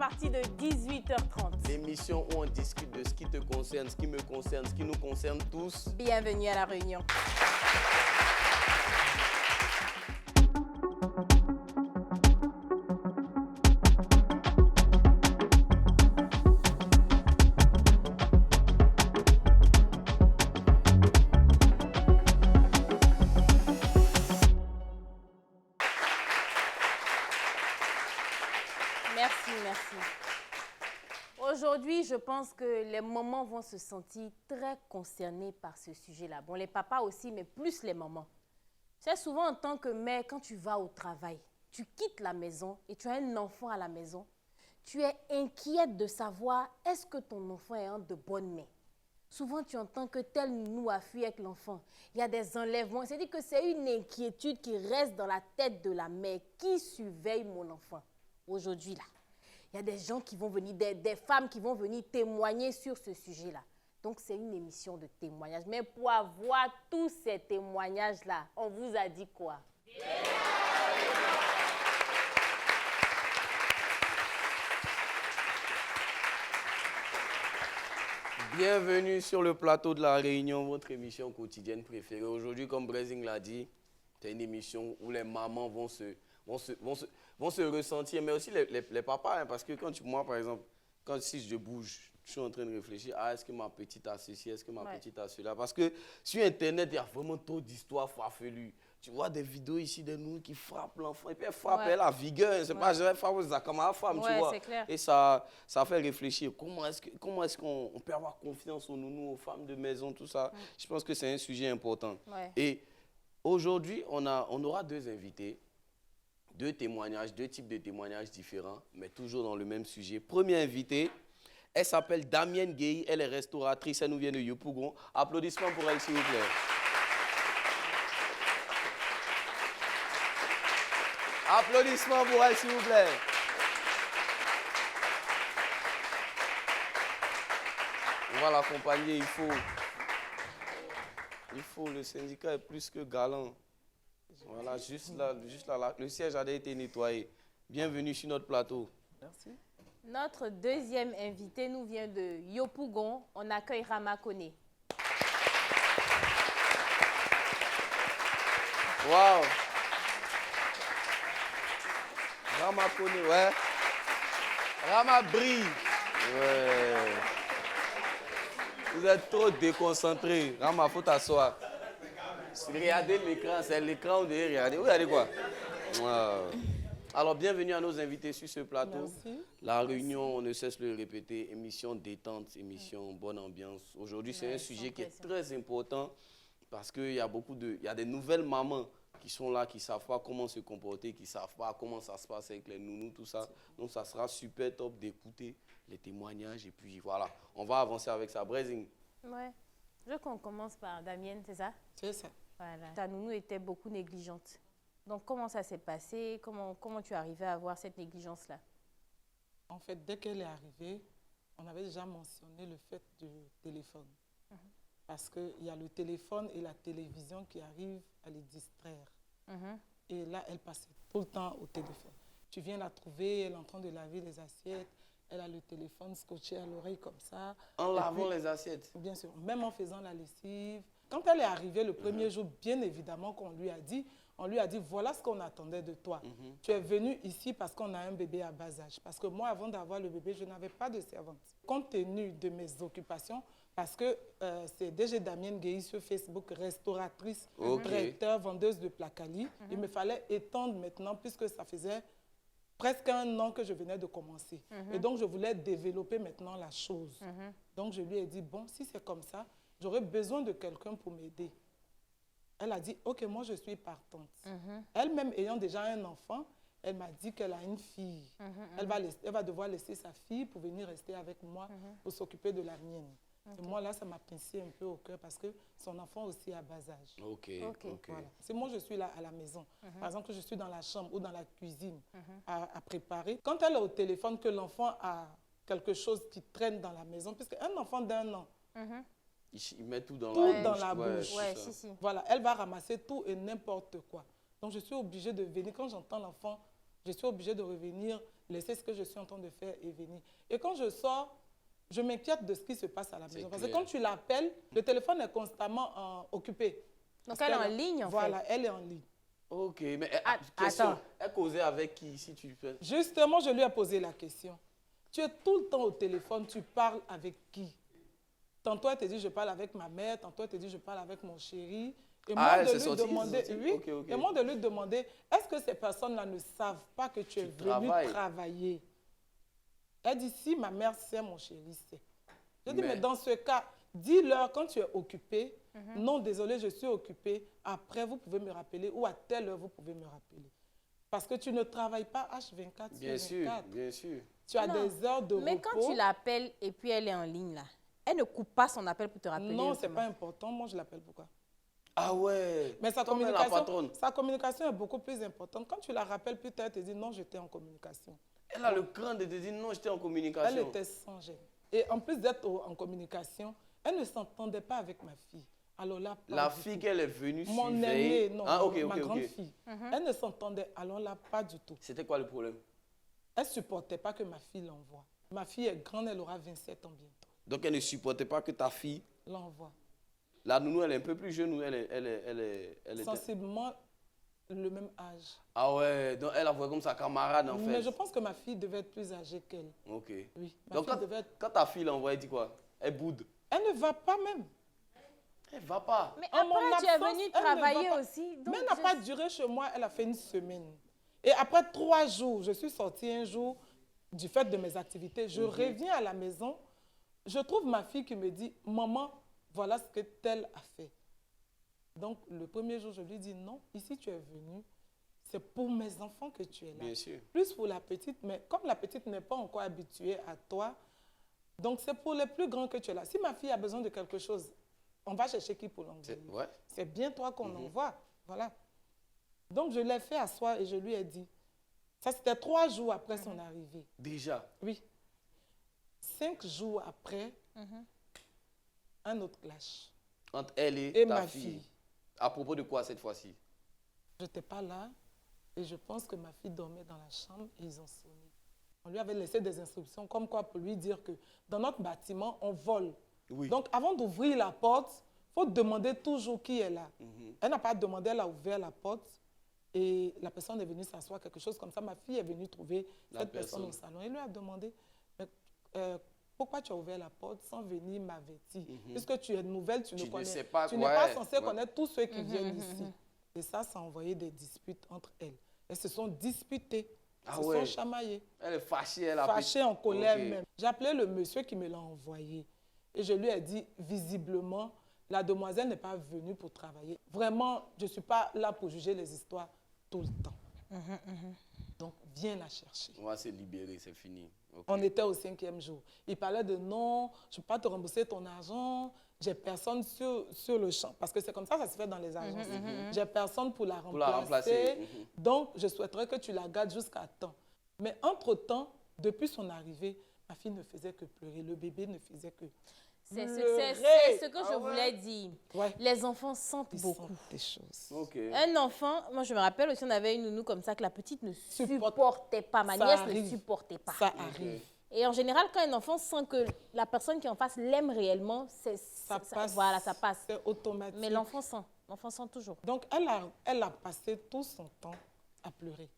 partir de 18h30. L'émission où on discute de ce qui te concerne, ce qui me concerne, ce qui nous concerne tous. Bienvenue à La Réunion. Merci. Aujourd'hui, je pense que les mamans vont se sentir très concernées par ce sujet-là. Bon, les papas aussi, mais plus les mamans. C'est souvent en tant que mère, quand tu vas au travail, tu quittes la maison et tu as un enfant à la maison, tu es inquiète de savoir est-ce que ton enfant est en de bonnes mains. Souvent, tu entends que tel nounou a fui avec l'enfant. Il y a des enlèvements. C'est-à-dire que c'est une inquiétude qui reste dans la tête de la mère. Qui surveille mon enfant aujourd'hui là? Il y a des gens qui vont venir, des femmes qui vont venir témoigner sur ce sujet-là. Donc, c'est une émission de témoignages. Mais pour avoir tous ces témoignages-là, on vous a dit quoi? Bienvenue sur le plateau de La Réunion, votre émission quotidienne préférée. Aujourd'hui, comme Brezing l'a dit, c'est une émission où les mamans vont se ressentir, mais aussi les papas, hein, parce que moi, par exemple, si je bouge, je suis en train de réfléchir, est-ce que ma petite a ceci, est-ce que ma petite a cela? Parce que sur Internet, il y a vraiment trop d'histoires farfelues. Tu vois des vidéos ici de nous qui frappent l'enfant, et puis elle frappe, elle a vigueur, c'est pas je frappe ça comme ma femme, tu vois. Clair. Et ça fait réfléchir, comment est-ce qu'on peut avoir confiance aux nounous, aux femmes de maison, tout ça. Je pense que c'est un sujet important. Et aujourd'hui, on aura deux invités. Deux types de témoignages différents, mais toujours dans le même sujet. Première invitée, elle s'appelle Damienne Gueye, elle est restauratrice, elle nous vient de Yopougon. Applaudissements pour elle, s'il vous plaît. Applaudissements pour elle, s'il vous plaît. On va l'accompagner, il faut, le syndicat est plus que galant. Voilà, juste là, le siège a été nettoyé. Bienvenue sur notre plateau. Merci. Notre deuxième invité nous vient de Yopougon. On accueille Rama Kone. Waouh! Rama Kone, ouais. Rama brille. Ouais. Vous êtes trop déconcentrés. Rama, faut t'asseoir. Regardez l'écran, c'est l'écran où vous devez regarder. Vous regardez quoi? Wow. Alors, bienvenue à nos invités sur ce plateau. Merci. La Réunion, on ne cesse de le répéter, émission détente, émission bonne ambiance. Aujourd'hui, c'est un sujet qui est très important parce qu'il y a des nouvelles mamans qui sont là, qui ne savent pas comment se comporter, qui ne savent pas comment ça se passe avec les nounous, tout ça. Donc, ça sera super top d'écouter les témoignages et puis voilà, on va avancer avec ça. Brezing. Ouais. Je veux qu'on commence par Damienne, c'est ça? C'est ça. Voilà. Ta nounou était beaucoup négligente. Donc, comment ça s'est passé? Comment tu es arrivée à avoir cette négligence-là? En fait, dès qu'elle est arrivée, on avait déjà mentionné le fait du téléphone. Parce qu'il y a le téléphone et la télévision qui arrivent à les distraire. Et là, elle passait tout le temps au téléphone. Tu viens la trouver, elle est en train de laver les assiettes. Elle a le téléphone scotché à l'oreille comme ça. En lavant les assiettes? Bien sûr, même en faisant la lessive. Quand elle est arrivée le premier jour, bien évidemment qu'on lui a dit, voilà ce qu'on attendait de toi. Tu es venu ici parce qu'on a un bébé à bas âge. Parce que moi, avant d'avoir le bébé, je n'avais pas de servante. Compte tenu de mes occupations, parce que c'est DG Damienne Gueye sur Facebook, restauratrice, traiteur, vendeuse de placali. Il me fallait étendre maintenant, puisque ça faisait presque un an que je venais de commencer. Et donc, je voulais développer maintenant la chose. Donc, je lui ai dit, bon, si c'est comme ça, j'aurais besoin de quelqu'un pour m'aider. Elle a dit, ok, moi, je suis partante. Elle-même ayant déjà un enfant, elle m'a dit qu'elle a une fille. Elle va devoir laisser sa fille pour venir rester avec moi, pour s'occuper de la mienne. Et moi, là, ça m'a pincé un peu au cœur parce que son enfant aussi a bas âge. Voilà. Si moi, je suis là à la maison, par exemple, que je suis dans la chambre ou dans la cuisine à préparer, quand elle est au téléphone, que l'enfant a quelque chose qui traîne dans la maison, puisque un enfant d'1 an, il met tout dans la bouche. Voilà, elle va ramasser tout et n'importe quoi. Donc, je suis obligée de venir. Quand j'entends l'enfant Je suis obligée de revenir, laisser ce que je suis en train de faire et venir. Et quand je sors, je m'inquiète de ce qui se passe à la maison. Parce que quand tu l'appelles, le téléphone est constamment occupé. Donc, Parce elle est en qu'elle- ligne, en fait. Voilà, elle est en ligne. Ok, mais Attends. elle causait avec qui, si tu peux? Justement, je lui ai posé la question. Tu es tout le temps au téléphone, tu parles avec qui? Tantôt, elle te dit, je parle avec ma mère. Tantôt, elle te dit, je parle avec mon chéri. Et moi, Elle de s'est lui sortie, demander, c'est sorti? oui, Ok, ok. et moi de lui demander, est-ce que ces personnes-là ne savent pas que tu es venu travailles. travailler? Elle dit, si ma mère sait, mon chéri sait. Je dis, Mais- mais dans ce cas, dis-leur quand tu es occupé, non, désolé, je suis occupé. Après, vous pouvez me rappeler ou à telle heure, vous pouvez me rappeler. Parce que tu ne travailles pas H24 Bien sur sûr, 24. bien sûr. Tu as Non. des heures de Mais repos. quand tu l'appelles et puis elle est en ligne, là, elle ne coupe pas son appel pour te rappeler. Non, ce n'est autrement. pas important. Moi, je l'appelle pourquoi? Ah ouais. Mais Comme la patronne. sa communication est beaucoup plus importante. Quand tu la rappelles plus tard, elle te dit non, j'étais en communication. Elle a le cran de te dire non, j'étais en Elle communication. était sans gêne. Et en plus d'être en communication, elle ne s'entendait pas avec ma fille. Alors là, pas La du fille tout. qu'elle est venue Mon surveiller. aînée, non, Ah, ok, ma ok, grande ok. fille. Elle ne s'entendait alors là pas du tout. C'était quoi le problème? Elle ne supportait pas que ma fille l'envoie. Ma fille est grande, elle aura 27 ans bientôt. Donc elle ne supportait pas que ta fille, L'envoie. la nounou, elle est un peu plus jeune ou elle était... Sensiblement le même âge. Ah ouais, donc elle a vu comme sa camarade en Mais fait. je pense que ma fille devait être plus âgée qu'elle. Ok. Oui. Ma Donc fille quand, devait être... quand ta fille l'envoie, elle dit quoi? Elle boude. Elle ne va pas même. Elle va pas. Mais En mon après, tu es absence, venu elle ne va travailler pas. aussi. Donc Mais elle n'a pas duré chez moi, elle a fait une semaine. Et après 3 jours, je suis sortie un jour du fait de mes activités. Je reviens à la maison, je trouve ma fille qui me dit, maman, voilà ce que telle a fait. Donc le premier jour, je lui dis, non, ici tu es venue, c'est pour mes enfants que tu es là. Bien sûr. Plus pour la petite, mais comme la petite n'est pas encore habituée à toi, donc c'est pour les plus grands que tu es là. Si ma fille a besoin de quelque chose, on va chercher qui pour l'envoyer? Ouais. C'est bien toi qu'on envoie. Voilà. Donc, je l'ai fait asseoir et je lui ai dit. Ça, c'était 3 jours après son arrivée. Déjà. Oui. 5 jours après, un autre clash. Entre elle et, Et ta ma fille. fille. À propos de quoi cette fois-ci? Je n'étais pas là et je pense que ma fille dormait dans la chambre et ils ont sonné. On lui avait laissé des instructions comme quoi pour lui dire que dans notre bâtiment, on vole. Oui. Donc, avant d'ouvrir la porte, il faut demander toujours qui est là. Elle n'a pas demandé, elle a ouvert la porte et la personne est venue s'asseoir, quelque chose comme ça. Ma fille est venue trouver La cette personne au personne. salon. Elle lui a demandé, mais, pourquoi tu as ouvert la porte sans venir m'avertir? Puisque tu es nouvelle, tu Tu ne ne connais, sais pas, tu n'es ouais, pas censé ouais. connaître tous ceux qui viennent ici. Et ça a envoyé des disputes entre elles. Elles se sont disputées, Ah se ouais. sont chamaillées. Elle est fâchée, elle a Fâchée, en colère Ok. même. J'ai appelé le monsieur qui me l'a envoyé. Et je lui ai dit, visiblement, la demoiselle n'est pas venue pour travailler. Vraiment, je ne suis pas là pour juger les histoires tout le temps. Donc, viens la chercher. On va se libérer, c'est fini. Ok. On était au 5e jour. Il parlait de non, je ne peux pas te rembourser ton argent. J'ai personne sur le champ. Parce que c'est comme ça se fait dans les agences. J'ai personne pour la remplacer. Pour la remplacer. Donc, je souhaiterais que tu la gardes jusqu'à temps. Mais entre-temps, depuis son arrivée, ma fille ne faisait que pleurer. Le bébé ne faisait que c'est pleurer. ce que je Ah ouais? voulais dire. Ouais. Les enfants sentent Ils beaucoup. sentent des choses. Ok. Un enfant, moi je me rappelle aussi, on avait une nounou comme ça que la petite ne Supporte- supportait pas. Ma Ça nièce ne arrive. supportait pas. Ça arrive. Et en général, quand un enfant sent que la personne qui est en face l'aime réellement, Ça passe. voilà, ça passe. C'est automatique. Mais l'enfant sent toujours. Donc, elle a passé tout son temps à pleurer.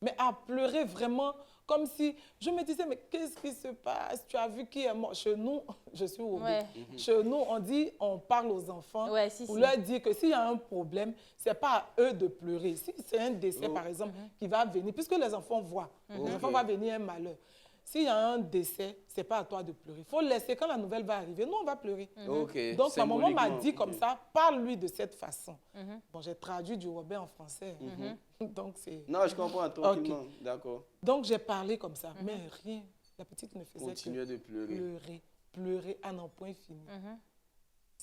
Mais à pleurer vraiment comme si... Je me disais, mais qu'est-ce qui se passe? Tu as vu qui est mort? Chez nous, je suis au Ouais. Chez nous, on parle aux enfants Ouais, si, pour si. leur dire que s'il y a un problème, ce n'est pas à eux de pleurer. Si c'est un décès, Oh. par exemple, qui va venir, puisque les enfants voient, les enfants vont venir un malheur. S'il y a un décès, ce n'est pas à toi de pleurer. Il faut laisser, quand la nouvelle va arriver, nous, on va pleurer. Ok. Donc, ma maman m'a symboliquement, dit comme ok. ça, parle-lui de cette façon. Bon, j'ai traduit du Robert en français. Donc, c'est... Non, je comprends tranquillement. D'accord. Donc, j'ai parlé comme ça, mais rien. La petite ne faisait Continuez de pleurer. pleurer à n'en point fini.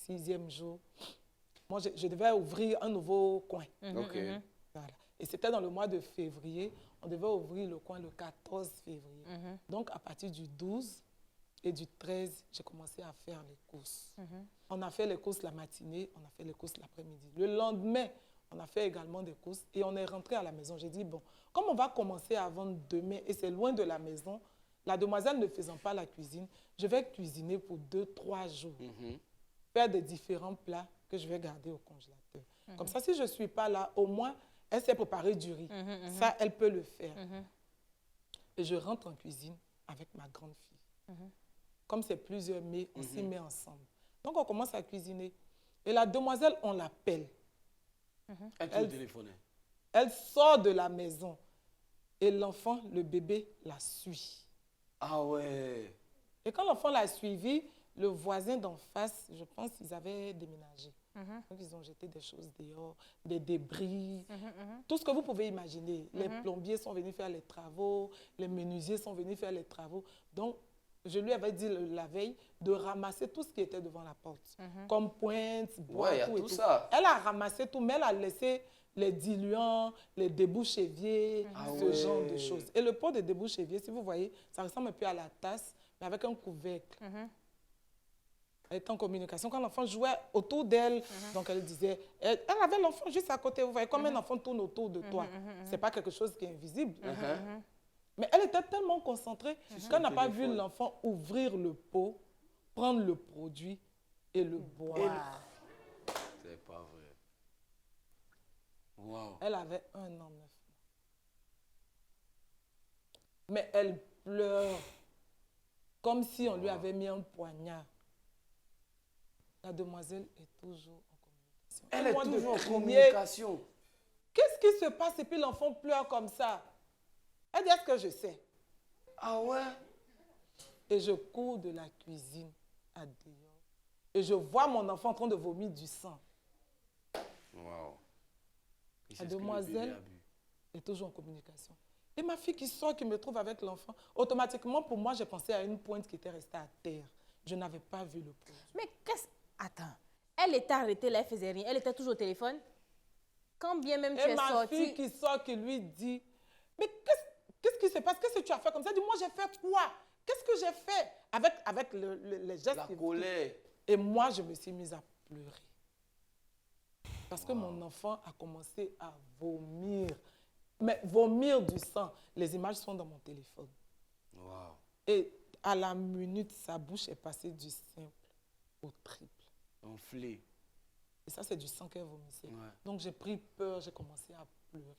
6e jour, moi, je devais ouvrir un nouveau coin. Ok. Voilà. Et c'était dans le mois de février. On devait ouvrir le coin le 14 février. Donc, à partir du 12 et du 13, j'ai commencé à faire les courses. On a fait les courses la matinée, on a fait les courses l'après-midi. Le lendemain, On a fait également des courses et on est rentré à la maison. J'ai dit, bon, comme on va commencer à vendre demain et c'est loin de la maison, la demoiselle ne faisant pas la cuisine, je vais cuisiner pour 2-3 jours. Faire des différents plats que je vais garder au congélateur. Comme ça, si je ne suis pas là, au moins, elle sait préparer du riz. Ça, elle peut le faire. Et je rentre en cuisine avec ma grande fille. Comme c'est plusieurs mets, on s'y met ensemble. Donc, on commence à cuisiner. Et la demoiselle, on l'appelle. Elle téléphonait. Elle sort de la maison. Et l'enfant, le bébé, la suit. Ah ouais. Et quand l'enfant l'a suivi, le voisin d'en face, je pense qu'ils avaient déménagé. Donc, ils ont jeté des choses dehors, des débris, tout ce que vous pouvez imaginer. Les plombiers sont venus faire les travaux, les menuisiers sont venus faire les travaux. Donc, je lui avais dit la veille de ramasser tout ce qui était devant la porte, comme pointe, bois, Ouais, tout, tout ça. Elle a ramassé tout, mais elle a laissé les diluants, les débouches éviers, ce genre de choses. Et le pot de débouches éviers, si vous voyez, ça ressemble un peu à la tasse, mais avec un couvercle. Elle était en communication. Quand l'enfant jouait autour d'elle, donc elle disait, elle avait l'enfant juste à côté. Vous voyez, comme un enfant tourne autour de toi. Ce n'est pas quelque chose qui est invisible. Mais elle était tellement concentrée qu'elle n'a pas vu l'enfant ouvrir le pot, prendre le produit et le boire. C'est pas vrai. Wow. Elle avait 1 an, 9 mois. Mais elle pleure comme si on lui avait mis un poignard. La demoiselle est toujours en communication. Elle est toujours en crier, communication. Qu'est-ce qui se passe? Et puis l'enfant pleure comme ça. Elle dit, est-ce que je sais? Ah ouais? Et je cours de la cuisine à dehors. Et je vois mon enfant en train de vomir du sang. Wow. La demoiselle est toujours en communication. Et ma fille qui sort, qui me trouve avec l'enfant, automatiquement, pour moi, j'ai pensé à une pointe qui était restée à terre. Je n'avais pas vu le produit. Mais qu'est-ce... Attends. Elle était arrêtée là, elle faisait rien. Elle était toujours au téléphone. Quand bien même tu es sortie... Et ma fille qui sort, qui lui dit, mais qu'est-ce qui se passe? Qu'est-ce que tu as fait comme ça? Elle dit, moi, j'ai fait quoi? Qu'est-ce que j'ai fait? Avec les gestes. La colère. Et moi, je me suis mise à pleurer. Parce que mon enfant a commencé à vomir. Mais vomir du sang. Les images sont dans mon téléphone. Wow. Et à la minute, sa bouche est passée du simple au triple. Enflé. Et ça, c'est du sang qu'elle vomissait. Ouais. Donc, j'ai pris peur, j'ai commencé à pleurer.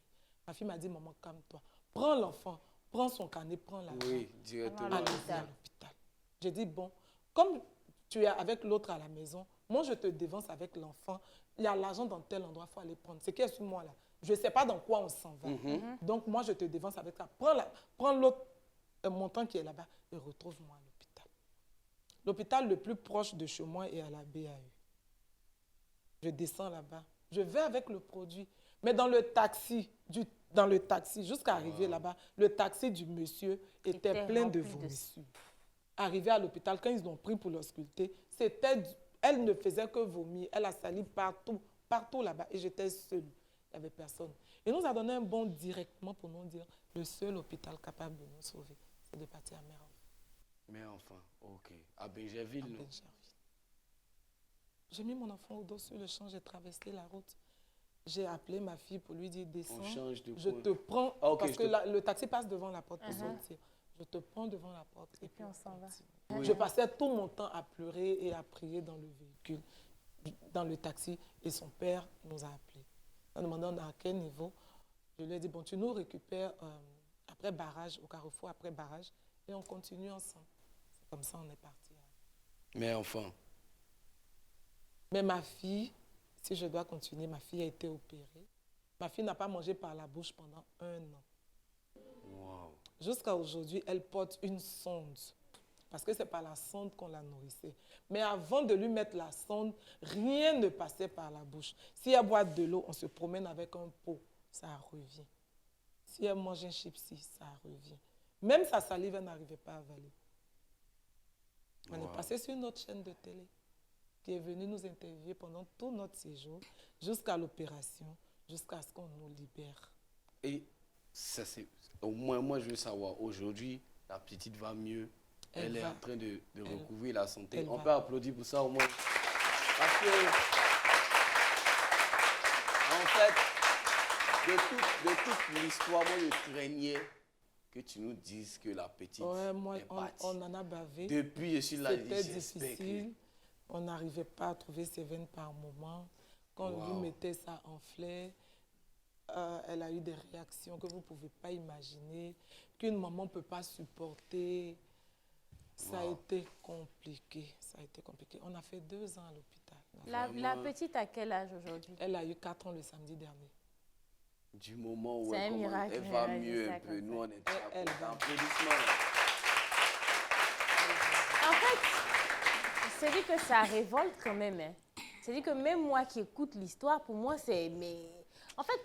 Ma fille m'a dit, maman, calme-toi. Prends l'enfant, prends son carnet, prends l'argent. Oui, directement. Allez-y à l'hôpital. J'ai dit, bon, comme tu es avec l'autre à la maison, moi, je te dévance avec l'enfant. Il y a l'argent dans tel endroit, il faut aller prendre. C'est qui est sur moi, là? Je ne sais pas dans quoi on s'en va. Donc, moi, je te dévance avec ça. Prends l'autre montant qui est là-bas et retrouve-moi à l'hôpital. L'hôpital le plus proche de chez moi est à la BAE. Je descends là-bas. Je vais avec le produit. Mais dans le taxi, jusqu'à arriver là-bas, le taxi du monsieur était plein de vomissures. Arrivé à l'hôpital, quand ils l'ont pris pour l'ausculter, elle ne faisait que vomir. Elle a sali partout là-bas. Et j'étais seule. Il n'y avait personne. Et nous a donné un bon directement pour nous dire, le seul hôpital capable de nous sauver, c'est de partir à Mère-Enfant. Mère-Enfant, ok. À Bégerville, non? J'ai mis mon enfant au dos sur le champ, j'ai traversé la route. J'ai appelé ma fille pour lui dire, descends, je te prends, parce que le taxi passe devant la porte pour sortir. Je te prends devant la porte. Et puis on s'en va. Oui. Je passais tout mon temps à pleurer et à prier dans le véhicule, dans le taxi. Et son père nous a appelés. En demandant à quel niveau. Je lui ai dit, bon, tu nous récupères après barrage, au carrefour après barrage, et on continue ensemble. C'est comme ça on est parti. Mais enfin. Mais ma fille, si je dois continuer, ma fille a été opérée. Ma fille n'a pas mangé par la bouche pendant 1 an. Wow. Jusqu'à aujourd'hui, elle porte une sonde. Parce que c'est par la sonde qu'on la nourrissait. Mais avant de lui mettre la sonde, rien ne passait par la bouche. Si elle boit de l'eau, on se promène avec un pot, ça revient. Si elle mange un chipsi, ça revient. Même sa salive, elle n'arrivait pas à avaler. On est passé sur une autre chaîne de télé qui est venue nous interviewer pendant tout notre séjour, jusqu'à l'opération, jusqu'à ce qu'on nous libère. Et ça, c'est... Au moins, moi, je veux savoir, aujourd'hui, la petite va mieux. Elle est en train de recouvrir la santé. On peut applaudir pour ça au moins. Parce que, fait, de toute l'histoire, moi, je craignais que tu nous dises que la petite est partie. On en a bavé. Depuis, je suis là, c'était difficile. On n'arrivait pas à trouver ses veines par moment. Quand on lui mettait, ça enflait. Elle a eu des réactions que vous ne pouvez pas imaginer, qu'une maman ne peut pas supporter. Ça a été compliqué. On a fait 2 ans à l'hôpital. La petite a quel âge aujourd'hui? Elle a eu 4 ans le samedi dernier. Du moment où elle va mieux un peu, nous on est applaudissements. En fait, c'est dit que ça révolte quand même. Hein. C'est dit que même moi qui écoute l'histoire, pour moi c'est... En fait,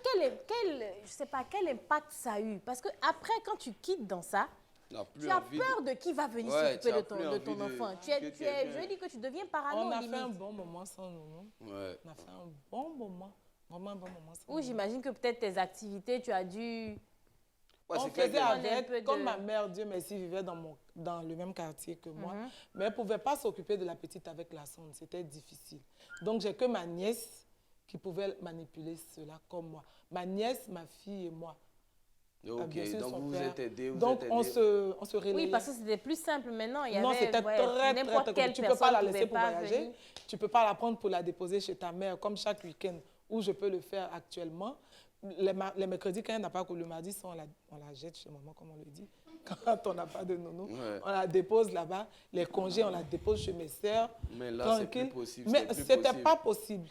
je sais pas, quel impact ça a eu? Parce que après, quand tu quittes dans ça, tu as peur de qui va venir s'occuper de ton enfant. Je dis que tu deviens parano. On a fait un bon moment sans nous. Ouais. On a fait un bon moment. Vraiment un bon moment sans nous. Ou j'imagine que peut-être tes activités, tu as dû... On faisait avec, comme ma mère, Dieu merci, vivait dans le même quartier que moi, mais elle ne pouvait pas s'occuper de la petite avec la sonde. C'était difficile. Donc, j'ai que ma nièce qui pouvait manipuler cela comme moi. Ma nièce, ma fille et moi. Ok, donc vous vous êtes aidés. Donc, on se relayait. Oui, parce que c'était plus simple maintenant. Non, c'était très compliqué. Tu ne peux pas la laisser pour voyager. Tu ne peux pas la prendre pour la déposer chez ta mère, comme chaque week-end, où je peux le faire actuellement. Les mercredis, quand elle n'a pas couru, le mardi, on la jette chez maman, comme on le dit. Quand on n'a pas de nounou, on la dépose là-bas. Les congés, on la dépose chez mes sœurs. Mais là, c'est plus possible. Mais ce n'était pas possible.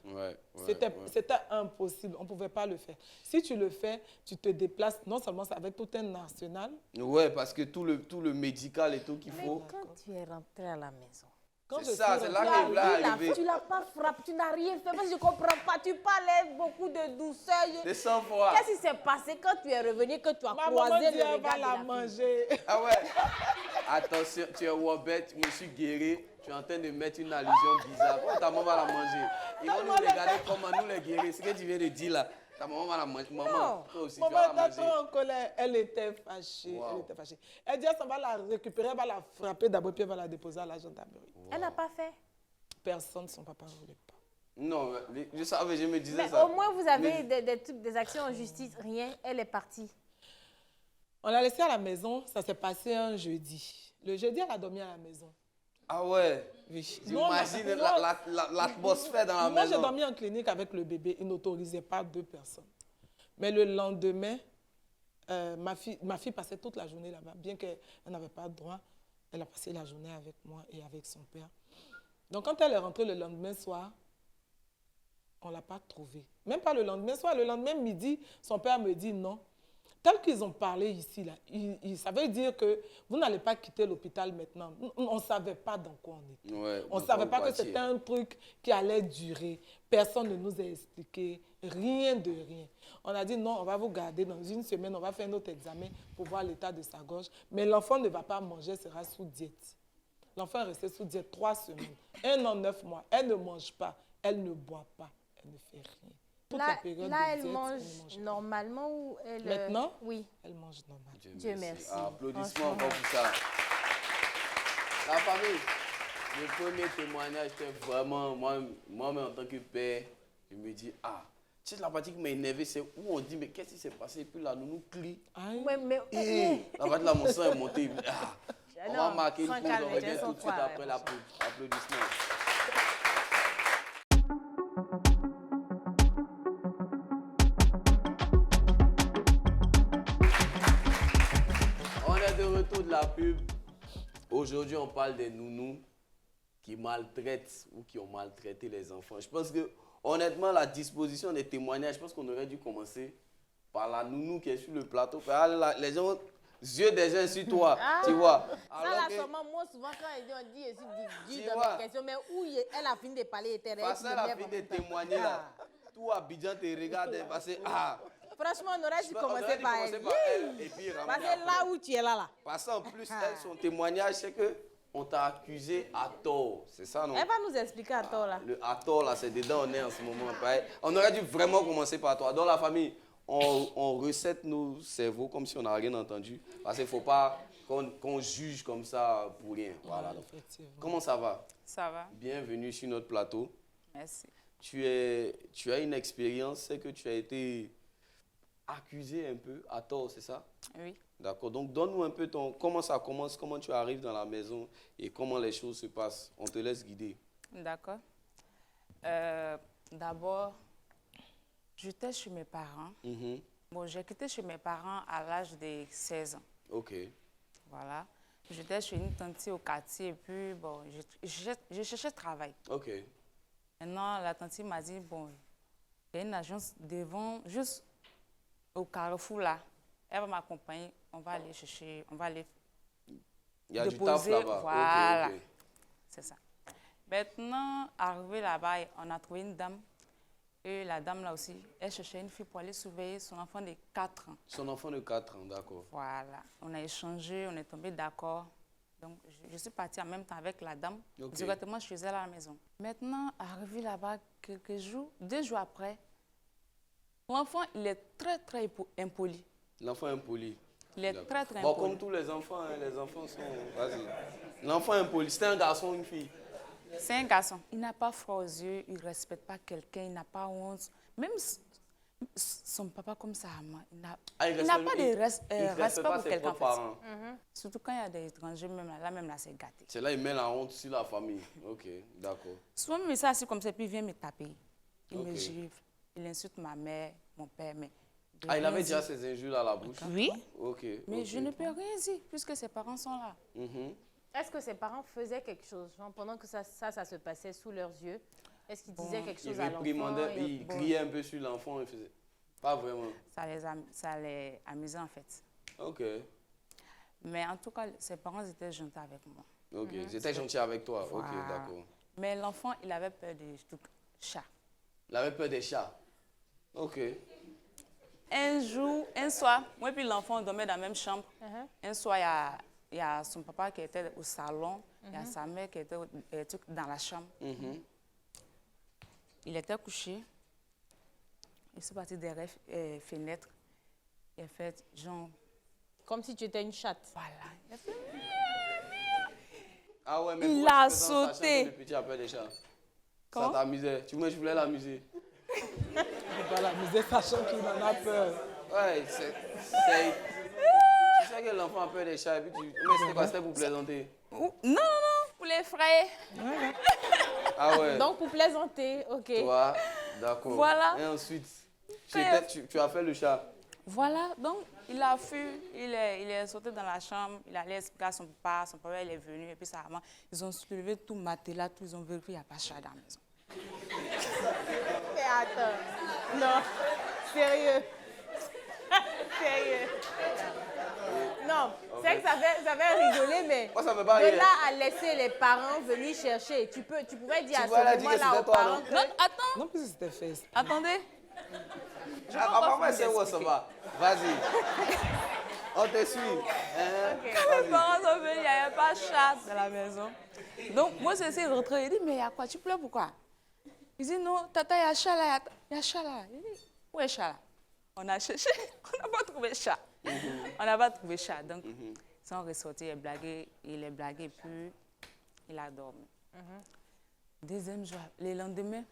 C'était impossible. On ne pouvait pas le faire. Si tu le fais, tu te déplaces, non seulement avec tout un arsenal. Oui, parce que tout le médical et tout qu'il faut. Mais quand tu es rentré à la maison, c'est là qu'elle va arriver. Tu ne l'as pas frappé, tu n'as rien fait, parce que je ne comprends pas. Tu parlais beaucoup de douceur. De sang-froid. Qu'est-ce qui s'est passé quand tu es revenu, que tu as croisé le regard de la la manger. Ah ouais. Attention, tu es Robert, je suis guéri. Tu es en train de mettre une allusion bizarre. Pourquoi ta maman va la manger? Ils vont nous regarder comment nous les guérir. Ce que tu viens de dire là. Ta maman va la manger. Maman, toi aussi, tu vas la manger. En colère. Elle était fâchée. Wow. Elle était fâchée. Elle dit, ça va la récupérer, elle va la frapper d'abord, puis elle va la déposer à la gendarmerie. Wow. Elle n'a pas fait? Personne, son papa ne voulait pas. Non, je savais, je me disais mais ça. Au moins, vous avez des actions en justice. Rien, elle est partie. On l'a laissée à la maison, ça s'est passé un jeudi. Le jeudi, elle a dormi à la maison. Ah ouais? Oui. J'imagine l'atmosphère dans la maison. Moi, j'ai dormi en clinique avec le bébé. Ils n'autorisaient pas 2 personnes. Mais le lendemain, ma fille passait toute la journée là-bas. Bien qu'elle n'avait pas de droit, elle a passé la journée avec moi et avec son père. Donc, quand elle est rentrée le lendemain soir, on ne l'a pas trouvée. Même pas le lendemain soir. Le lendemain midi, son père me dit non. Tel qu'ils ont parlé ici, là, ça veut dire que vous n'allez pas quitter l'hôpital maintenant. On ne savait pas dans quoi on était. Ouais, on ne savait pas que c'était un truc qui allait durer. Personne ne nous a expliqué, rien de rien. On a dit non, on va vous garder dans une semaine, on va faire notre examen pour voir l'état de sa gorge. Mais l'enfant ne va pas manger, sera sous diète. L'enfant est resté sous diète 3 semaines. 1 an, 9 mois. Elle ne mange pas, elle ne boit pas, elle ne fait rien. Là, elle mange normalement ou elle... Maintenant? Oui. Elle mange normalement. Dieu merci. Applaudissements encore pour ça. La famille, le premier témoignage, c'était vraiment, moi en tant que père, je me dis, tu sais, la partie qui m'a énervé, c'est où on dit, mais qu'est-ce qui s'est passé? Et puis là, nous clique. La partie là, mon sang est monté. On va marquer une pause, on revient tout de suite après l'applaudissement. De la pub. Aujourd'hui, on parle des nounous qui maltraitent ou qui ont maltraité les enfants. Je pense que, honnêtement, la disposition des témoignages, je pense qu'on aurait dû commencer par la nounou qui est sur le plateau. Les gens, yeux des gens sur toi, tu vois. Alors ça, là, moi, souvent, quand on dit dans ma question, mais où elle a fini de parler, elle a fini de témoigner là. Tout Abidjan te regarde parce que, franchement, on aurait dû commencer par elle. Et puis, parce que là où tu es là. Parce qu'en plus, son témoignage, c'est qu'on t'a accusé à tort. C'est ça, non? Elle va nous expliquer à tort, là. Le à tort, là, c'est dedans on est en ce moment. On aurait dû vraiment commencer par toi. Dans la famille, on recette nos cerveaux comme si on n'a rien entendu. Parce qu'il ne faut pas qu'on juge comme ça pour rien. Voilà. Comment ça va? Ça va. Bienvenue sur notre plateau. Merci. tu as une expérience, c'est que tu as été accusé un peu à tort, c'est ça? Oui. D'accord. Donc, donne-nous un peu comment ça commence, comment tu arrives dans la maison et comment les choses se passent. On te laisse guider. D'accord. D'abord, j'étais chez mes parents. Mhm. Bon, j'ai quitté chez mes parents à l'âge de 16 ans. OK. Voilà. J'étais chez une tante au quartier et puis, bon, je cherchais travail. OK. Maintenant, la tante m'a dit, bon, il y a une agence devant, juste au carrefour là. Elle va m'accompagner, on va aller chercher, on va aller Il y a déposer. du taf là-bas. Voilà, OK, OK. c'est ça. Maintenant, arrivé là-bas, on a trouvé une dame. Et la dame là aussi, elle cherchait une fille pour aller surveiller son enfant de 4 ans. Son enfant de 4 ans, d'accord. Voilà, on a échangé, on est tombé d'accord. Donc, je suis partie en même temps avec la dame, Ok. directement chez elle à la maison. Maintenant, arrivé là-bas, quelques jours, 2 jours après, l'enfant, il est très, très impoli. L'enfant impoli. Il est très, très Bon, impoli. comme tous les enfants, hein, les enfants sont... Vas-y. L'enfant impoli, c'est un garçon ou une fille? C'est un garçon. Il n'a pas froid aux yeux, il ne respecte pas quelqu'un, il n'a pas honte. Même son papa comme sa maman, il n'a pas de respect pas pour ses quelqu'un. En propres fait. parents. Surtout quand il y a des étrangers, même là, c'est gâté. C'est là il met la honte sur la famille. Ok, d'accord. Souvent, il s'est assis comme ça, puis il vient me taper. Il Ok. me gifle, il insulte ma mère, mon père. Mais Il avait déjà ses injures à la bouche? Oui, Ok. mais ok. je ne peux rien dire puisque ses parents sont là. Mhm. Est-ce que ses parents faisaient quelque chose genre, pendant que ça se passait sous leurs yeux? Est-ce qu'ils disaient quelque Il chose à l'enfant? réprimandait, il criait un peu sur l'enfant. Il faisait... Pas vraiment. Ça les amusait en fait. Ok. Mais en tout cas, ses parents étaient gentils avec moi. Ok. J'étais gentil avec toi. Ok, Voilà. d'accord. Mais l'enfant, il avait peur des chats. Il avait peur des chats. Ok. Un soir, moi et puis l'enfant, on dormait dans la même chambre. Un soir, il y a son papa qui était au salon, il y a sa mère qui était dans la chambre. Mhm. Il était couché. Il s'est parti derrière fenêtre. Il a fait genre... Comme si tu étais une chatte. Voilà. Il a fait... Ah ouais, mais Il pourquoi a tu faisais ça, sauté. le petit a peur des chats? Comment? Ça t'amusait. Tu vois, je voulais l'amuser. Il va l'amuser sachant qu'il en a peur. Ouais, tu sais que l'enfant a peur des chats et puis tu... Mais c'était quoi? C'était pour plaisanter? Non, pour l'effrayer. Ah ouais. Donc, pour plaisanter, ok. Toi, d'accord. Voilà. Et ensuite, Quand tu as fait le chat. Voilà, donc il a fui, il est sauté dans la chambre, il allait expliquer à son papa il est venu, et puis sa maman, ils ont soulevé tout matelas, tout, ils ont vérifié qu'il n'y a pas de chat dans la maison. Mais attends. Non. Sérieux. Sérieux. Non, c'est que ça fait rigoler, mais Moi, ça me fait pas de rire. là à laisser les parents venir chercher, tu pouvais dire à pouvais leur ce dire que moment-là aux c'était toi, parents non? que... Non, attends, Non, plus c'était fait. attendez. Papa, c'est où ça va? Vas-y. On te suit. Hein? Quand mes parents sont venus, il n'y avait pas de chat dans la maison. Donc, moi, c'est essayé de rentrer. Il dit, mais il y a quoi? Tu pleures pourquoi? Il dit, non, tata, il y a chat là. Il y a chat là. Il dit, où est chat là? On a cherché, on n'a pas trouvé chat. On n'a pas trouvé chat. Donc, ils sont ressortis, il est blagué, puis il a dormi. Deuxième jour, le lendemain,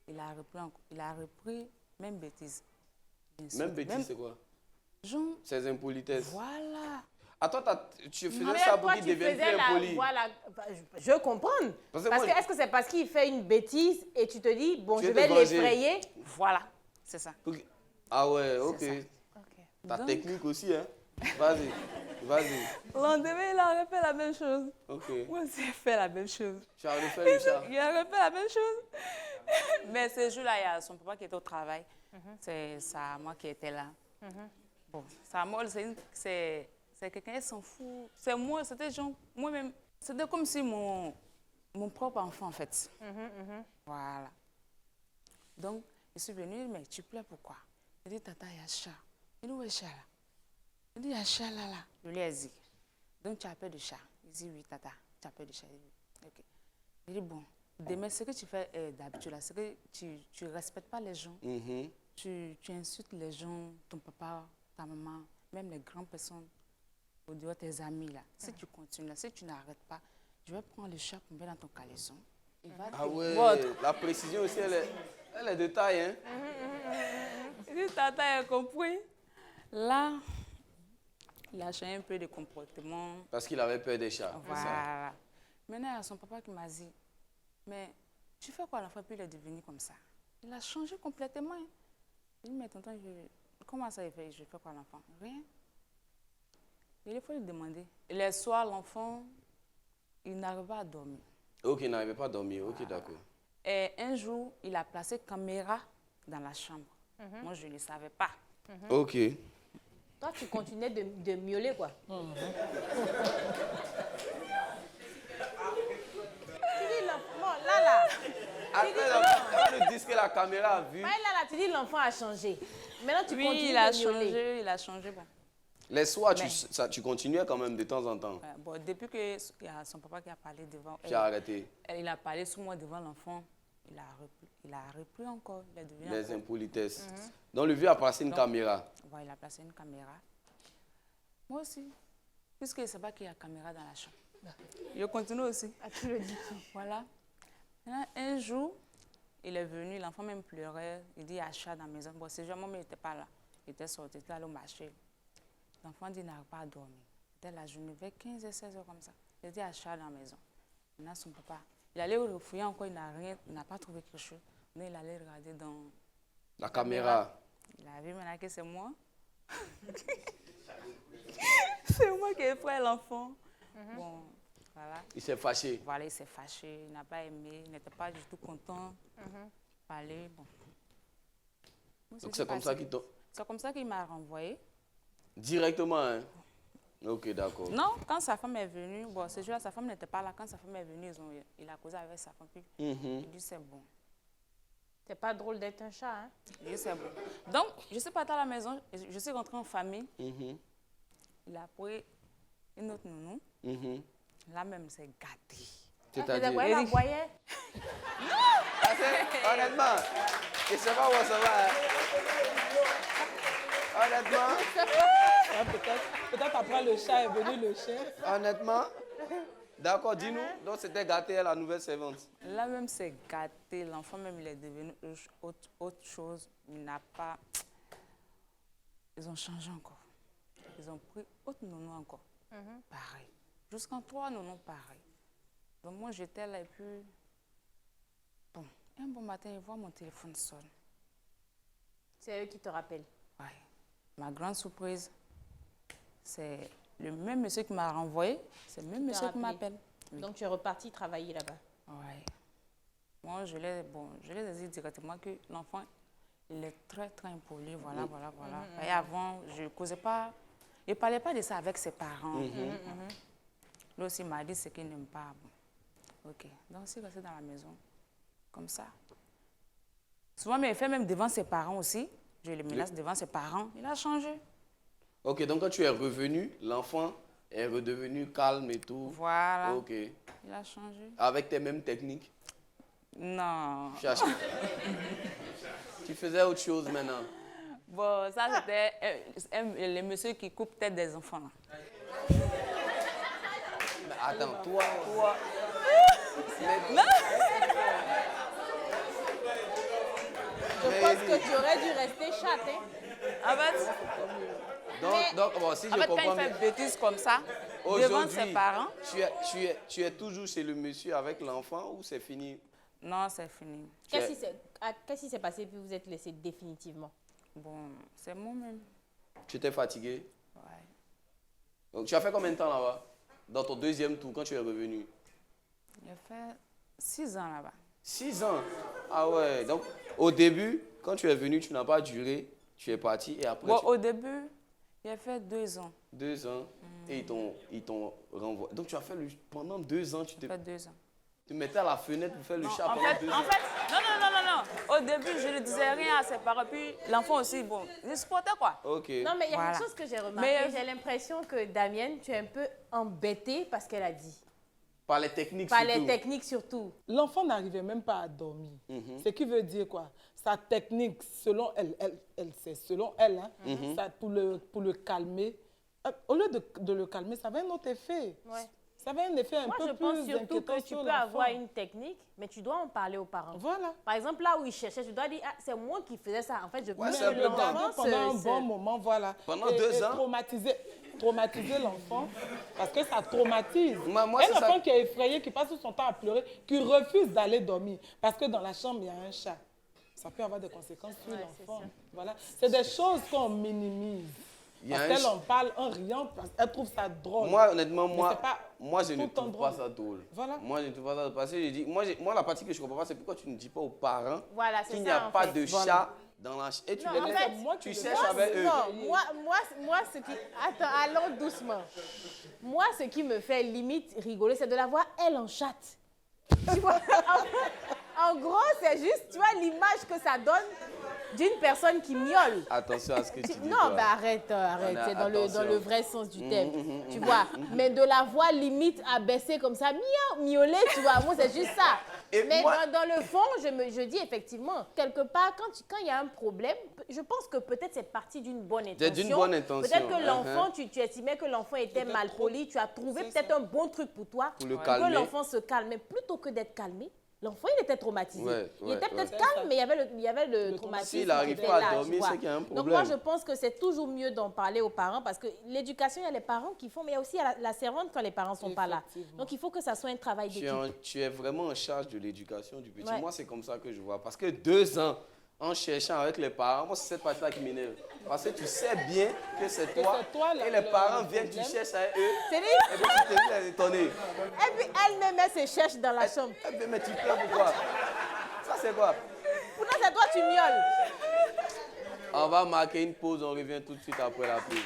il a repris même bêtise. Même bêtise, c'est quoi? Genre, Ces impolitesses. voilà. Attends, tu faisais Mais ça pour toi, qu'il tu devienne faisais plus impoli. voilà, je comprends. Parce Parce que que moi, est-ce que c'est parce qu'il fait une bêtise et tu te dis, bon, Tu je veux te vais venger. l'effrayer? Voilà, c'est ça. Ah ouais, ok. ça. Ta Donc- technique aussi, hein? Vas-y, vas-y. Le lendemain, il a refait la même chose. Ok. Moi aussi, j'ai fait la même chose. Tu as refait le chat. Il a refait la même chose. Mais ce jour-là, il y a son papa qui était au travail. C'est sa maman qui était là. Bon, sa maman, c'est quelqu'un qui s'en fout. C'est moi, c'était genre, moi-même. C'était comme si mon propre enfant, en fait. Voilà. Donc, je suis venue, mais tu pleures pourquoi? Il dit, tata, il y a chat. Il dit, où est le chat là? Il dit, il y a chat là, là. Je lui ai dit. Donc, tu as peur de chat? Il dit, oui, tata, tu as peur de chat. Il dit, ok. Il dit, bon, demain, ce que tu fais d'habitude là, c'est que tu ne respectes pas les gens. Mhm. Tu insultes les gens, ton papa, ta maman, même les grandes personnes, au dehors tes amis là. Si tu continues là, si tu n'arrêtes pas, je vais prendre le chat pour mettre dans ton caleçon. Il va Ah te ouais, mordre. la précision aussi, elle est de taille, hein. Si tata a compris, là, il a changé un peu de comportement. Parce qu'il avait peur des chats. c'est ça. Voilà. Maintenant, il y a son papa qui m'a dit, mais tu fais quoi l'enfant, puis il est devenu comme ça. Il a changé complètement. Hein. Il dit, mais tonton, comment ça il fait? Je fais quoi l'enfant? Rien. Il faut lui demander. Et les soirs, l'enfant, il n'arrive pas à dormir. Ok, il n'arrivait pas à dormir. Ok, d'accord. Et un jour, il a placé caméra dans la chambre. Moi, je ne savais pas. Ok. Toi, tu continuais de miauler, quoi. Tu dis l'enfant... Non, là. Après, elle me dit que la caméra a vu. Là, tu dis l'enfant a changé. Maintenant, tu Oui, continues il a de miauler. changé, il a changé. Bon. Les soirs, tu continuais quand même de temps en temps. Bon, depuis qu'il y a son papa qui a parlé devant J'ai arrêté. il a parlé sous moi devant l'enfant, il a repris encore. Il est devenu Les encore. impolitesses. Donc, le vieux a passé une caméra. Ouais, il a placé une caméra. Moi aussi. Puisqu'il ne sait pas qu'il y a caméra dans la chambre. Je continue aussi. Ah, tu le dis. Voilà. Maintenant, un jour, il est venu, l'enfant même pleurait. Il dit, il y a un chat dans la maison. Bon, ce jour, moi, il n'était pas là. Il était sorti, il était allé au marché. L'enfant dit, il n'arrive pas à dormir. C'était la journée, vers 15 et 16 heures comme ça. Il dit, il y a un chat dans la maison. Maintenant, son papa, il allait refouiller encore, il n'a rien, il n'a pas trouvé quelque chose. Mais il allait regarder dans La caméra. Il a vu maintenant que c'est moi. C'est moi qui ai fait l'enfant. Bon, voilà. Il s'est fâché. Voilà, il s'est fâché, il n'a pas aimé, il n'était pas du tout content. Parler, bon. Donc, c'est comme ça qu'il t'a... C'est comme ça qu'il m'a renvoyé. Directement, hein? Ok, d'accord. Non, quand sa femme est venue, bon, ce jour-là, sa femme n'était pas là. Quand sa femme est venue, il a causé avec sa femme. Puis il dit, c'est bon. C'est pas drôle d'être un chat, hein? Il dit, c'est bon. Donc, je suis partie à la maison, je suis rentrée en famille. Il a pris une autre nounou. Là même, c'est gâté. C'est-à-dire... Ouais, la voyait. Honnêtement, je ne sais pas où ça va. Hein. Honnêtement, Ah, peut-être après le chat est venu le chien. honnêtement. D'accord, dis-nous. Donc, c'était gâté, la nouvelle servante. Là même, c'est gâté. L'enfant même, il est devenu autre chose. Il n'a pas... Ils ont changé encore. Ils ont pris autre nounou encore. Pareil. Jusqu'en 3 nounous, pareil. Donc moi, j'étais là et puis... Bon, un bon matin, il voit mon téléphone sonne. C'est eux qui te rappellent. Ouais. Ma grande surprise, c'est le même monsieur qui m'a renvoyé, c'est le même monsieur qui rappelé. m'appelle. Oui. Donc, tu es reparti travailler là-bas. Ouais. Moi, je les ai dit directement que l'enfant, il est très, très impoli, voilà. Et avant, je ne causais pas, il ne parlait pas de ça avec ses parents. Lui aussi m'a dit ce qu'il n'aime pas. Bon. Ok. Donc, c'est resté dans la maison, comme ça. Souvent, mais il fait même devant ses parents aussi. Je le menace devant ses parents. Il a changé. Ok, donc quand tu es revenu, l'enfant est redevenu calme et tout. Voilà. Ok. Il a changé. Avec tes mêmes techniques. Non. Tu faisais autre chose maintenant. Bon, ça c'était le monsieur qui coupe tête des enfants. Là. Mais attends, toi. Je pense que tu aurais dû rester chatte, hein? En fait, Donc bon, si je quand comprends il bien, fait bêtises comme ça, devant aujourd'hui, ses parents, tu es toujours chez le monsieur avec l'enfant ou c'est fini? non, c'est fini. Qu'est-ce qui s'est passé puis vous êtes laissé définitivement? Bon, c'est moi-même. Tu étais fatigué? Ouais. Donc tu as fait combien de temps là-bas? Dans ton deuxième tour, quand tu es revenu? J'ai fait 6 ans là-bas. 6 ans? Ah ouais, donc au début, quand tu es venu, tu n'as pas duré, tu es parti et après Bon, au début, j'ai fait 2 ans. 2 ans et ils t'ont renvoyé. Donc tu as fait pendant 2 ans, tu J'ai fait 2 ans. te mettais à la fenêtre pour faire le chat En pendant fait, 2 ans. non. Au début, je ne disais rien à ses parents. Puis l'enfant aussi, bon, il supportait quoi. Ok. Non, mais il y a Voilà. quelque chose que j'ai remarqué. Mais- J'ai l'impression que Damienne, tu es un peu embêtée parce qu'elle a dit. Par les techniques Par surtout. les techniques surtout. L'enfant n'arrivait même pas à dormir. Ce qui veut dire quoi? Sa technique, selon elle c'est selon elle, hein, ça, pour le calmer, au lieu de le calmer, ça avait un autre effet. Ouais. Ça avait un effet un Moi, peu je plus pense surtout inquiétant que tu sur peux avoir l'enfant. une technique, mais tu dois en parler aux parents. Voilà. Par exemple, là où il cherchait, tu dois dire, ah, c'est moi qui faisais ça. En fait, je veux Ouais, que c'est Le un peu garder l'enfant pendant un bon moment, voilà. Pendant Et 2 ans. traumatiser l'enfant, parce que ça traumatise. Moi, un c'est ça. enfant qui est effrayé, qui passe tout son temps à pleurer, qui refuse d'aller dormir, parce que dans la chambre, il y a un chat. Ça peut avoir des conséquences sur Ouais, c'est l'enfant. sûr. Voilà. C'est des choses qu'on minimise. Il y a Parce un qu'elle en parle en riant, parce qu'elle trouve ça drôle. Moi, honnêtement, Mais moi, c'est pas moi je ne tout le temps trouve pas drôle. ça drôle. Voilà. Moi, je ne trouve pas ça drôle. Parce que je dis, moi, la partie que je ne comprends pas, c'est pourquoi tu ne dis pas aux parents Voilà, c'est qu'il n'y ça, a en pas fait. de Voilà. chat dans la chambre. Et tu Non, les en laisses, fait, moi qui tu le cherches fais. avec eux. Non, moi, ce qui... Attends, allons doucement. Moi, ce qui me fait limite rigoler, c'est de la voir, elle, en chatte. Tu vois, en gros, c'est juste, tu vois, l'image que ça donne d'une personne qui miaule. Attention à ce que tu dis. Non, toi. bah arrête, arrête. a- C'est dans attention. le vrai sens du terme. Tu vois, mais de la voix limite abaissée comme ça, miauler, tu vois, moi, c'est juste ça. Et Mais moi- dans le fond, je dis effectivement, quelque part, quand il y a un problème, je pense que peut-être c'est parti d'une bonne intention. C'est d'une bonne intention, Peut-être que uh-huh. l'enfant, tu estimais que l'enfant était Peut-être mal trop. poli, tu as trouvé C'est peut-être ça. un bon truc pour toi, Pour le que calmer. l'enfant se calme. Mais plutôt que d'être calmé, l'enfant, il était traumatisé. Ouais, il ouais, était peut-être ouais. calme, mais il y avait le traumatisme. S'il n'arrive qui était pas à là, tu dormir, vois. c'est qu'il y a un Donc problème. moi, je pense que c'est toujours mieux d'en parler aux parents parce que l'éducation, il y a les parents qui font, mais il y a aussi la servante quand les parents ne sont pas là. Effectivement. Donc il faut que ça soit un travail d'équipe. Tu es vraiment en charge de l'éducation du petit. Ouais. Moi, c'est comme ça que je vois. Parce que 2 ans en cherchant avec les parents, moi, c'est cette partie-là qui m'énerve. Parce que tu sais bien que c'est toi, c'est toi, et les parents le viennent, tu problème. cherches avec eux, C'est dit. et puis tu te dis étonné. Et puis elle-même, elle se cherche dans la chambre. Eh bien, mais tu pleures pourquoi? Ça, c'est quoi? Pourtant, c'est toi, tu miaules. On va marquer une pause, on revient tout de suite après la pause.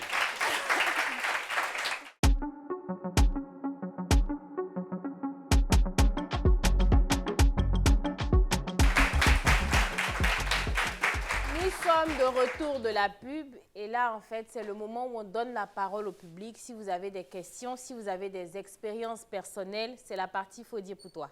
Nous sommes de retour de la pub et là, en fait, c'est le moment où on donne la parole au public. Si vous avez des questions, si vous avez des expériences personnelles, c'est la partie Faut dire pour toi.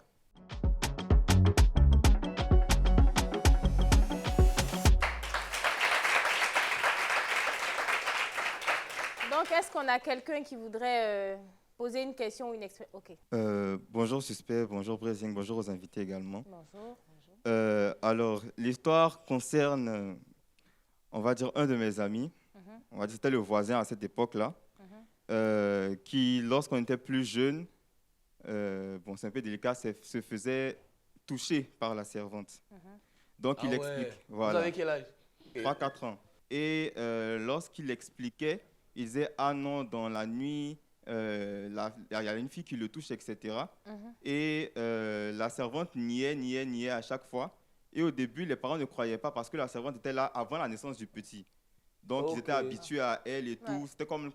Donc, est-ce qu'on a quelqu'un qui voudrait poser une question ou une expérience? Ok. Bonjour Suspect, bonjour Brésil, bonjour aux invités également. Bonjour. Alors, l'histoire concerne, on va dire, un de mes amis. On va dire c'était le voisin à cette époque-là, qui, lorsqu'on était plus jeune, bon, c'est un peu délicat, se faisait toucher par la servante. Donc, il explique. Vous Voilà. avez quel âge? 3-4 ans. Et lorsqu'il expliquait, il disait, ah non, dans la nuit, il y a une fille qui le touche, etc. Et la servante niait à chaque fois. Et au début, les parents ne croyaient pas parce que la servante était là avant la naissance du petit. Donc, ils étaient habitués à elle et tout. Ouais. C'était comme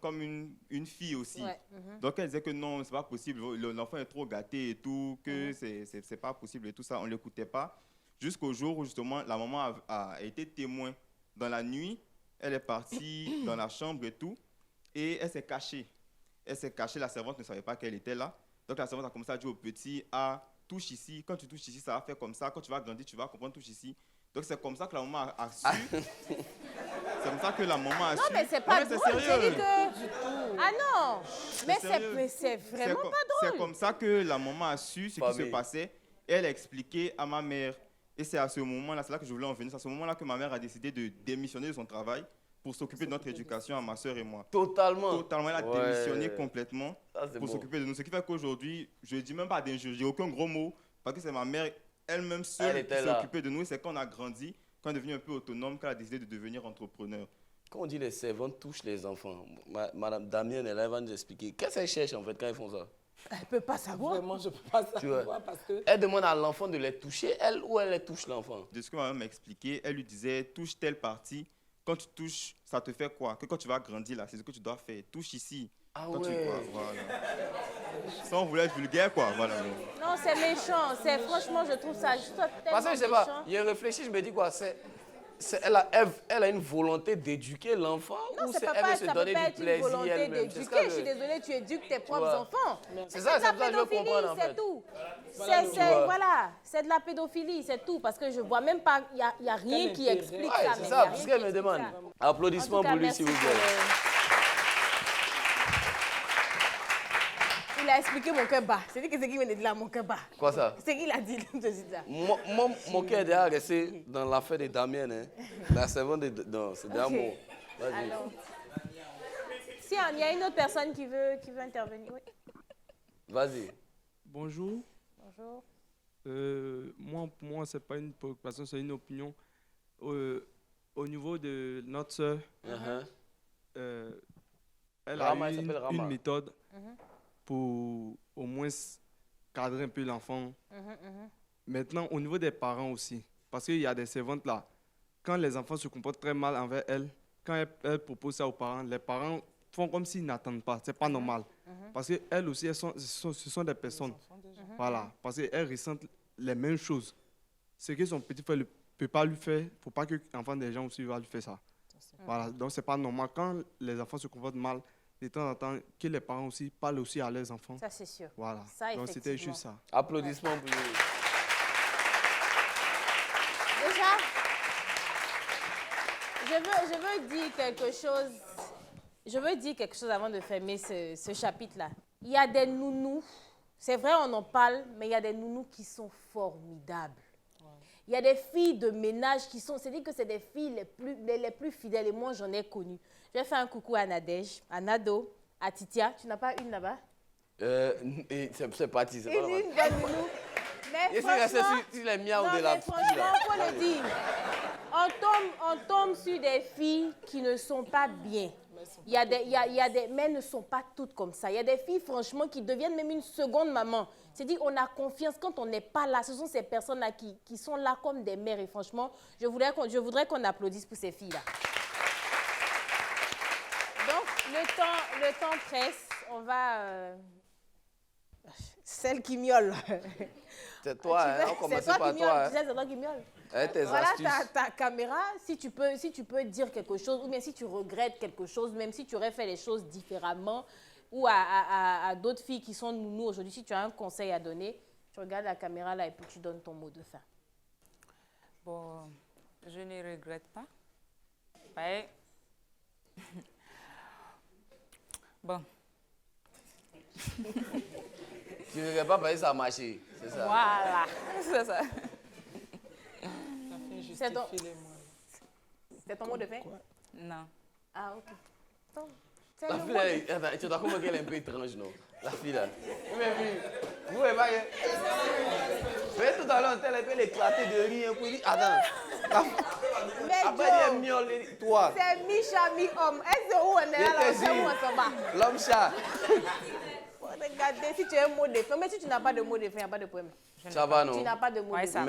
une fille aussi. Ouais. Donc, elle disait que non, c'est pas possible, l'enfant est trop gâté et tout, que c'est pas possible et tout ça. On ne l'écoutait pas. Jusqu'au jour où, justement, la maman a été témoin. Dans la nuit, elle est partie dans la chambre et tout, et elle s'est cachée. Elle s'est cachée, la servante ne savait pas qu'elle était là. Donc, la servante a commencé à dire au petit, ah, touche ici. Quand tu touches ici, ça va faire comme ça. Quand tu vas grandir, tu vas comprendre, touche ici. Donc, c'est comme ça que la maman a su. C'est comme ça que la maman a su. Non, mais c'est pas Non, mais drôle. c'est J'ai sérieux. dit que... Ah non, sérieux. mais c'est vraiment com- pas C'est drôle. comme ça que la maman a su ce qui se Famille. passait. Et elle a expliqué à ma mère. Et c'est à ce moment-là, c'est là que je voulais en venir, c'est à ce moment-là que ma mère a décidé de démissionner de son travail pour s'occuper de notre éducation à ma soeur et moi. Totalement. Totalement, elle a Ouais. démissionné complètement Ça, c'est pour bon. s'occuper de nous. Ce qui fait qu'aujourd'hui, je ne dis même pas d'injure, je dis aucun gros mot, parce que c'est ma mère elle-même Elle seule qui était s'est là. occupée de nous. Et c'est quand on a grandi, quand on est devenu un peu autonome, qu'elle a décidé de devenir entrepreneur. Quand on dit les servantes touchent les enfants, Madame Damienne, elle va nous expliquer. Qu'est-ce qu'elles cherchent en fait quand ils font ça? Elle peut pas savoir. Vraiment, je ne peux pas Tu vois. savoir parce que... Elle demande à l'enfant de les toucher, elle, ou elle les touche l'enfant? De ce que ma mère m'a expliqué, elle lui disait, touche telle partie. Quand tu touches, ça te fait quoi? Que quand tu vas grandir là, c'est ce que tu dois faire. Touche ici. Ah Quand ouais. voilà. Sans vouloir être vulgaire, quoi. Voilà. Non, c'est méchant. Franchement, je trouve ça juste tellement Parce que je sais méchant. pas, il réfléchi, je me dis quoi, elle a une volonté d'éduquer l'enfant Non, ou c'est c'est pas, elle veut ça se peut donner pas du être une plaisir volonté elle-même? C'est d'éduquer. ça Je suis que- désolée, tu éduques tes propres vois. enfants. C'est ça, de la c'est ça que je veux pédophilie, comprendre, en c'est fait. tout. Voilà, C'est tu vois. voilà, c'est de la pédophilie, c'est tout. Parce que je vois même pas, il y a rien Quel qui intérêt? explique Ouais, ça. c'est mais ça, y a parce rien qu'elle qui me explique demande. ça. Applaudissements En tout cas, pour lui, merci s'il vous plaît. Il a a expliqué mon cœur bat. C'est dit que c'est qui vient de dire là, mon cœur bat. Quoi ça? C'est qui l'a dit de ça? Mon cœur est déjà resté dans l'affaire de Damien. Hein. La servante de... Non, c'est déjà mon... Vas-y. Alors, si il y a une autre personne qui veut intervenir. Oui. Vas-y. Bonjour. Bonjour. Pour moi, ce n'est pas une préoccupation, c'est une opinion. Au niveau de notre sœur, elle Rama, a elle eu s'appelle Rama. une méthode pour au moins cadrer un peu l'enfant. Maintenant, au niveau des parents aussi, parce qu'il y a des servantes là, quand les enfants se comportent très mal envers elles, quand elles proposent ça aux parents, les parents font comme s'ils n'attendent pas. Ce n'est pas normal. Parce qu'elles aussi, ce sont des personnes. Voilà. Parce qu'elles ressentent les mêmes choses. Ce que son petit frère ne peut pas lui faire, il ne faut pas que l'enfant des gens aussi va lui faire ça. Voilà. Donc, ce n'est pas normal. Quand les enfants se comportent mal, de temps en temps, que les parents aussi parlent aussi à leurs enfants. Ça, c'est sûr. Voilà. Ça, donc, c'était effectivement. juste ça. Applaudissements pour lui. Déjà, je veux dire quelque chose. Je veux dire quelque chose avant de fermer ce chapitre-là. Il y a des nounous, c'est vrai, on en parle, mais il y a des nounous qui sont formidables. Il y a des filles de ménage qui sont, c'est-à-dire que c'est des filles les plus fidèles, et moi j'en ai connu. Je vais faire un coucou à Nadège, à Nado, à Titia. Tu n'as pas une là-bas? C'est parti, c'est pas Une bonne nounou. Mais et c'est resté franchement, sur les miens ou non, de la mais franchement, il faut le dire. On tombe sur des filles qui ne sont pas bien. Il y a des, mais elles ne sont pas toutes comme ça. Il y a des filles, franchement, qui deviennent même une seconde maman. C'est-à-dire qu'on a confiance quand on n'est pas là. Ce sont ces personnes-là qui sont là comme des mères. Et franchement, je voudrais qu'on applaudisse pour ces filles-là. Donc, le temps presse. On va... Celle qui miaule. C'est toi, hein? On commence par toi. Hein? C'est toi qui miaule. Tes Voilà astuces. ta caméra. Si tu peux dire quelque chose, ou bien si tu regrettes quelque chose, même si tu aurais fait les choses différemment, ou à d'autres filles qui sont nounous aujourd'hui, si tu as un conseil à donner, tu regardes la caméra là et puis tu donnes ton mot de fin. Bon, je ne regrette pas. Ouais. Bon. Tu ne regrettes pas parce que ça a marché, c'est ça? Voilà, c'est ça. C'est ton mot de fin? Non. Ah, ok. Donc, c'est La le fille, mot là, attends, tu dois comprendre qu'elle est un peu étrange, non? La fille, là. Vous voyez pas, mais tout à l'heure, elle peut l'éclater de rire, puis dire, attends. Mais Après, il est miaule, toi. c'est mi-chat, mi-homme. Est-ce où on est là, c'est où on s'en va? L'homme-chat. Regardez, si tu as un mot de fin, mais si tu n'as pas de mot de fin, il n'y a pas de problème. Ça va, non? Tu n'as pas de mot de fin.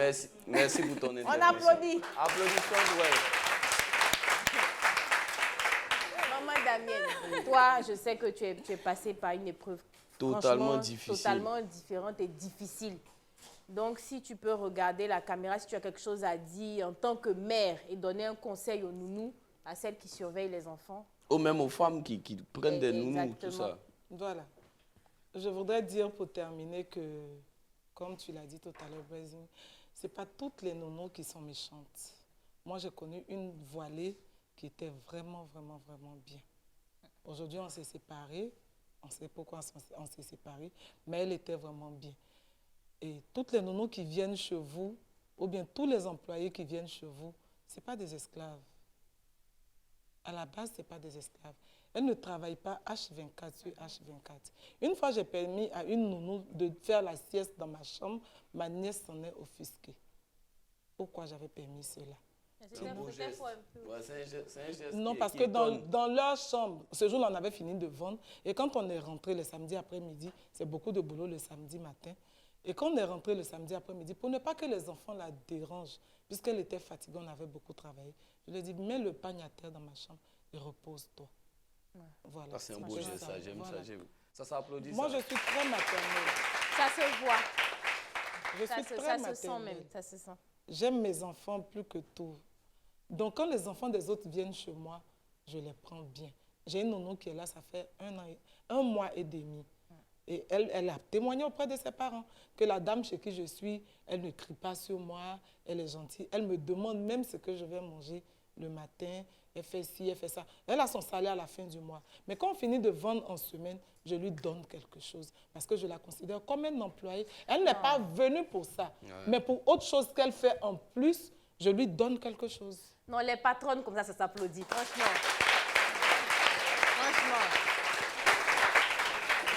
Merci pour ton intervention. On applaudit. Applaudissements, ouais. Maman Damienne, toi, je sais que tu es passée par une épreuve Totalement difficile. Totalement différente et difficile. Donc, si tu peux regarder la caméra, si tu as quelque chose à dire en tant que mère et donner un conseil aux nounous, à celles qui surveillent les enfants. Ou même aux femmes qui prennent des nounous, Exactement. tout ça. Voilà. Je voudrais dire pour terminer que, comme tu l'as dit tout à l'heure, Brésil, ce n'est pas toutes les nounous qui sont méchantes. Moi, j'ai connu une voilée qui était vraiment, vraiment, vraiment bien. Aujourd'hui, on s'est séparés. On sait pourquoi on s'est séparés, mais elle était vraiment bien. Et toutes les nounous qui viennent chez vous, ou bien tous les employés qui viennent chez vous, ce n'est pas des esclaves. À la base, ce n'est pas des esclaves. Elles ne travaillent pas H24 sur H24. Une fois, j'ai permis à une nounou de faire la sieste dans ma chambre, ma nièce s'en est offusquée. Pourquoi j'avais permis cela? C'est un beau geste. Ouais, c'est un geste Non, qui- parce qui que étonne. dans leur chambre, ce jour-là, on avait fini de vendre. Et quand on est rentré le samedi après-midi, c'est beaucoup de boulot le samedi matin. Et quand on est rentré le samedi après-midi, pour ne pas que les enfants la dérangent, puisqu'elle était fatiguée, on avait beaucoup travaillé, je lui ai dit, mets le pagne à terre dans ma chambre et repose-toi. Voilà. Ça, c'est un beau geste, ça. J'aime Voilà. ça. Ça s'applaudit, Moi, ça. je suis très maternelle. Ça se voit. Je suis très Ça se sent maternelle. même. Ça se sent. J'aime mes enfants plus que tout. Donc, quand les enfants des autres viennent chez moi, je les prends bien. J'ai une nounou qui est là, ça fait un mois et demi. Et elle a témoigné auprès de ses parents que la dame chez qui je suis, elle ne crie pas sur moi, elle est gentille. Elle me demande même ce que je vais manger le matin elle fait ci, elle fait ça. Elle a son salaire à la fin du mois. Mais quand on finit de vendre en semaine, je lui donne quelque chose parce que je la considère comme un employé. Elle n'est pas venue pour ça. Mais pour autre chose qu'elle fait en plus, je lui donne quelque chose. Non, les patronnes comme ça s'applaudit, franchement. Franchement.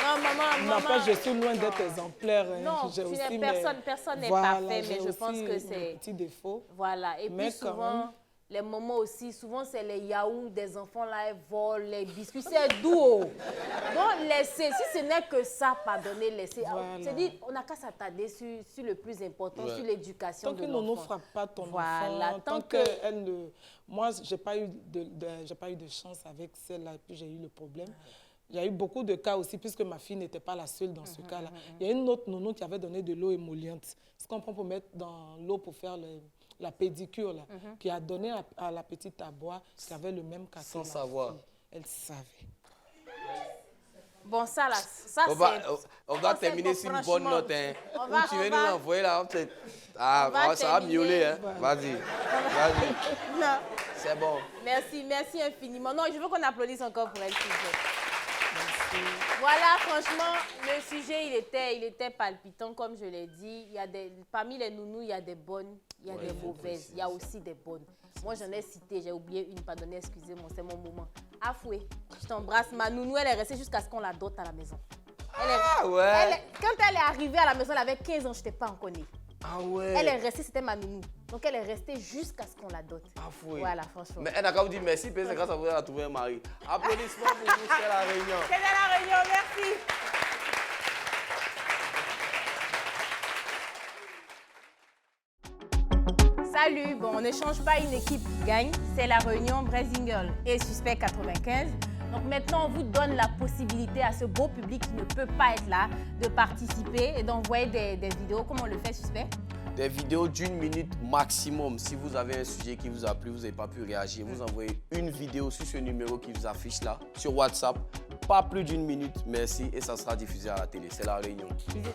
Non, maman. N'empêche, je suis loin d'être exemplaire. Hein. Non, personne n'est parfait, mais je pense que c'est... petit défaut. Voilà, et Mais puis souvent, les moments aussi, souvent c'est les yaourts des enfants là, ils volent, les biscuits, c'est doux. Donc laissez, si ce n'est que ça, pardonnez, laissez. Voilà. C'est-à-dire, on n'a qu'à s'attarder sur le plus important, sur l'éducation de l'enfant. Tant que ne frappe pas ton enfant, tant qu'elle ne... Moi, je n'ai pas eu de chance avec celle-là, et puis j'ai eu le problème. Il y a eu beaucoup de cas aussi, puisque ma fille n'était pas la seule dans ce cas-là. Il y a une autre nounou qui avait donné de l'eau émolliente, ce qu'on prend pour mettre dans l'eau pour faire la pédicure, là, qui a donné à la petite à boire, qui avait le même cas. Sans savoir. Elle savait. Bon, ça là, ça on va terminer sur une bonne note. Hein. Tu veux nous envoyer là, ça va miauler. Hein. Vas-y. Non. C'est bon. Merci infiniment. Non, je veux qu'on applaudisse encore pour elle. Voilà, franchement, le sujet, il était palpitant, comme je l'ai dit. Parmi les nounous, il y a des bonnes, il y a des mauvaises, il y a aussi des bonnes. Moi, j'en ai cité, j'ai oublié une, pardonnez, excusez-moi, c'est mon moment. Afoué, je t'embrasse. Ma nounou, elle est restée jusqu'à ce qu'on la dote à la maison. Quand elle est arrivée à la maison, elle avait 15 ans, je n'étais pas encore née. Ah ouais. Elle est restée, c'était ma nounou. Donc elle est restée jusqu'à ce qu'on la dote. Afoué. Voilà, franchement. Mais elle n'a qu'à vous dire merci, parce que grâce à vous, elle a trouvé un mari. Applaudissements pour vous, c'est la Réunion. C'est la Réunion, merci. Salut, bon, on ne change pas une équipe qui gagne. C'est la Réunion Brésil et Suspect 95. Donc maintenant, on vous donne la possibilité à ce beau public qui ne peut pas être là de participer et d'envoyer des vidéos. Comment on le fait, Suspect? Des vidéos d'1 minute maximum. Si vous avez un sujet qui vous a plu, vous n'avez pas pu réagir, vous envoyez une vidéo sur ce numéro qui vous affiche là, sur WhatsApp. Pas plus d'1 minute, merci, et ça sera diffusé à la télé. C'est la Réunion. Bisous.